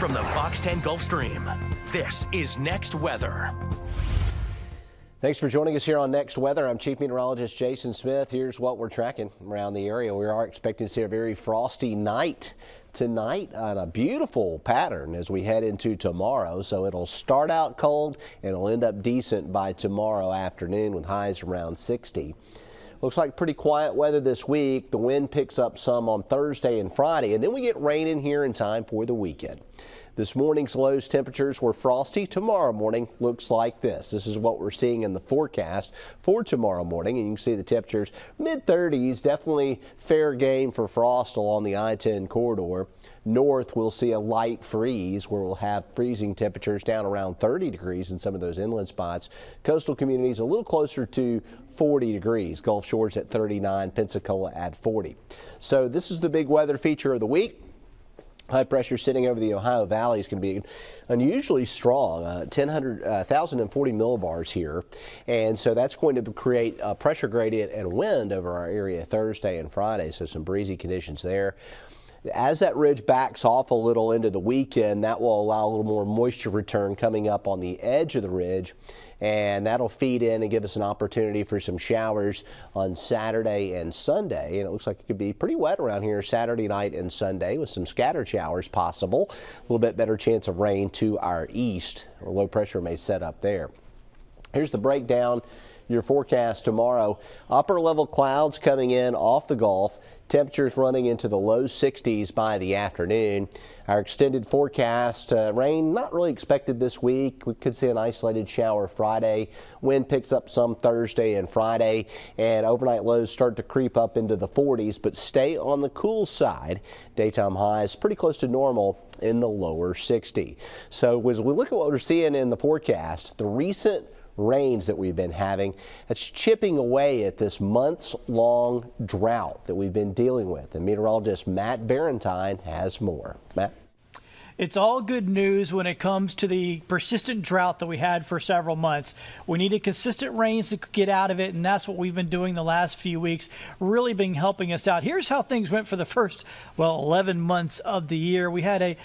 From the Fox 10 Gulf Stream, this is Next Weather. Thanks for joining us here on Next Weather. I'm Chief Meteorologist Jason Smith. Here's what we're tracking around the area. We are expecting to see a very frosty night tonight on a beautiful pattern as we head into tomorrow. So it'll start out cold and it'll end up decent by tomorrow afternoon with highs around 60. Looks like pretty quiet weather this week. The wind picks up some on Thursday and Friday, and then we get rain in here in time for the weekend. This morning's lows temperatures were frosty. Tomorrow morning looks like this. This is what we're seeing in the forecast for tomorrow morning. And you can see the temperatures mid-30s, definitely fair game for frost along the I-10 corridor. North, we'll see a light freeze where we'll have freezing temperatures down around 30 degrees in some of those inland spots. Coastal communities a little closer to 40 degrees. Gulf Shores at 39, Pensacola at 40. So this is the big weather feature of the week. High pressure sitting over the Ohio Valley is going to be unusually strong, 1,040 millibars here. And so that's going to create a pressure gradient and wind over our area Thursday and Friday. So some breezy conditions there. As that ridge backs off a little into the weekend, that will allow a little more moisture return coming up on the edge of the ridge, and that'll feed in and give us an opportunity for some showers on Saturday and Sunday. And it looks like it could be pretty wet around here Saturday night and Sunday with some scattered showers possible. A little bit better chance of rain to our east, or low pressure may set up there. Here's the breakdown. Your forecast tomorrow. Upper level clouds coming in off the Gulf. Temperatures running into the low 60s by the afternoon. Our extended forecast, rain not really expected this week. We could see an isolated shower Friday. Wind picks up some Thursday and Friday, and overnight lows start to creep up into the 40s, but stay on the cool side. Daytime highs pretty close to normal in the lower 60. So as we look at what we're seeing in the forecast, the recent rains that we've been having, that's chipping away at this months-long drought that we've been dealing with. And meteorologist Matt Barentine has more. Matt? It's all good news when it comes to the persistent drought that we had for several months. We needed consistent rains to get out of it, and that's what we've been doing the last few weeks, really been helping us out. Here's how things went for the first, 11 months of the year. We had a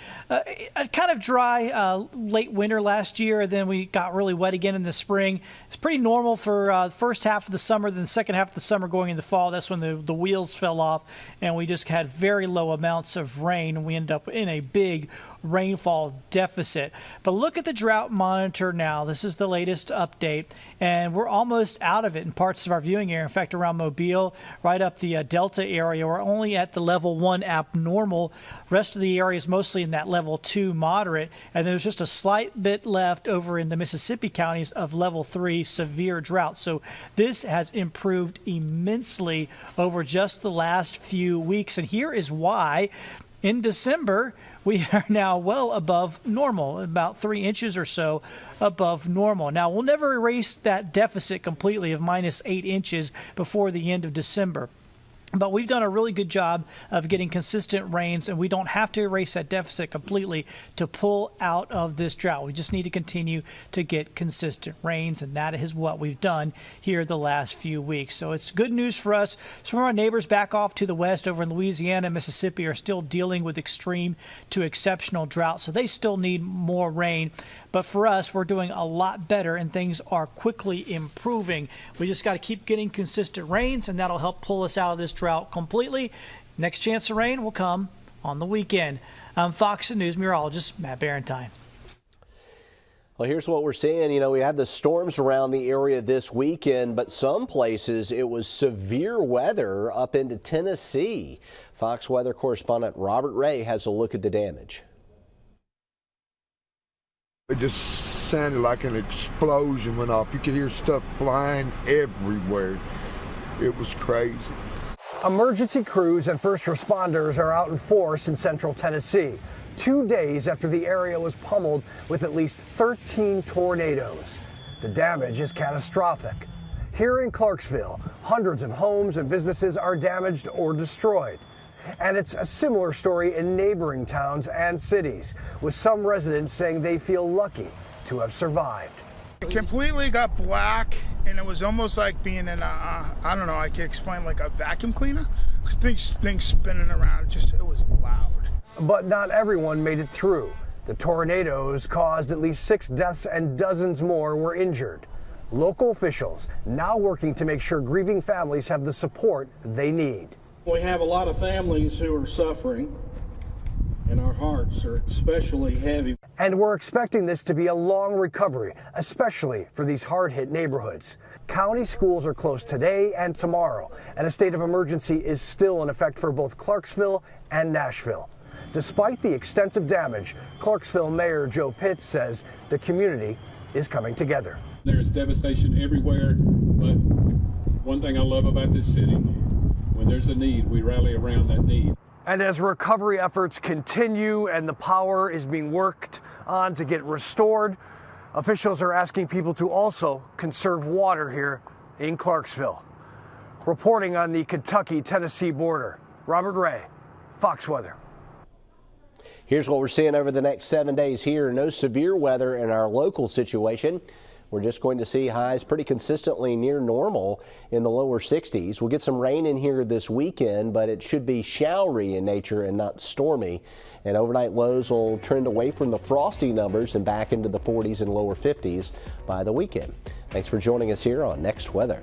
kind of dry late winter last year, then we got really wet again in the spring. It's pretty normal for the first half of the summer, then the second half of the summer going into fall. That's when the wheels fell off, and we just had very low amounts of rain, and we ended up in a big rainfall deficit. But look at the drought monitor now. This is the latest update, and we're almost out of it in parts of our viewing area. In fact, around Mobile, right up the Delta area, we're only at the level 1 abnormal. Rest of the area is mostly in that level 2 moderate, and there's just a slight bit left over in the Mississippi counties of level 3 severe drought. So this has improved immensely over just the last few weeks, and here is why. In December, we are now well above normal, about 3 inches or so above normal. Now, we'll never erase that deficit completely of -8 inches before the end of December. But we've done a really good job of getting consistent rains, and we don't have to erase that deficit completely to pull out of this drought. We just need to continue to get consistent rains, and that is what we've done here the last few weeks. So it's good news for us. Some of our neighbors back off to the west over in Louisiana and Mississippi are still dealing with extreme to exceptional drought, so they still need more rain. But for us, we're doing a lot better, and things are quickly improving. We just got to keep getting consistent rains, and that'll help pull us out of this drought completely. Next chance of rain will come on the weekend. I'm Fox News meteorologist Matt Barentine. Well, here's what we're seeing. You know, we had the storms around the area this weekend, but some places it was severe weather up into Tennessee. Fox weather correspondent Robert Ray has a look at the damage. It just sounded like an explosion went off. You could hear stuff flying everywhere. It was crazy. Emergency crews and first responders are out in force in central Tennessee, 2 days after the area was pummeled with at least 13 tornadoes. The damage is catastrophic. Here in Clarksville, hundreds of homes and businesses are damaged or destroyed. And it's a similar story in neighboring towns and cities, with some residents saying they feel lucky to have survived. It completely got black, and it was almost like being in a, I don't know, I can explain, like a vacuum cleaner. Things spinning around, it was loud. But not everyone made it through. The tornadoes caused at least 6 deaths and dozens more were injured. Local officials now working to make sure grieving families have the support they need. We have a lot of families who are suffering, and our hearts are especially heavy. And we're expecting this to be a long recovery, especially for these hard-hit neighborhoods. County schools are closed today and tomorrow, and a state of emergency is still in effect for both Clarksville and Nashville. Despite the extensive damage, Clarksville Mayor Joe Pitts says the community is coming together. There's devastation everywhere, but one thing I love about this city, when there's a need, we rally around that need. And as recovery efforts continue and the power is being worked on to get restored, officials are asking people to also conserve water here in Clarksville. Reporting on the Kentucky-Tennessee border, Robert Ray, Fox Weather. Here's what we're seeing over the next 7 days here. No severe weather in our local situation. We're just going to see highs pretty consistently near normal in the lower 60s. We'll get some rain in here this weekend, but it should be showery in nature and not stormy. And overnight lows will trend away from the frosty numbers and back into the 40s and lower 50s by the weekend. Thanks for joining us here on Next Weather.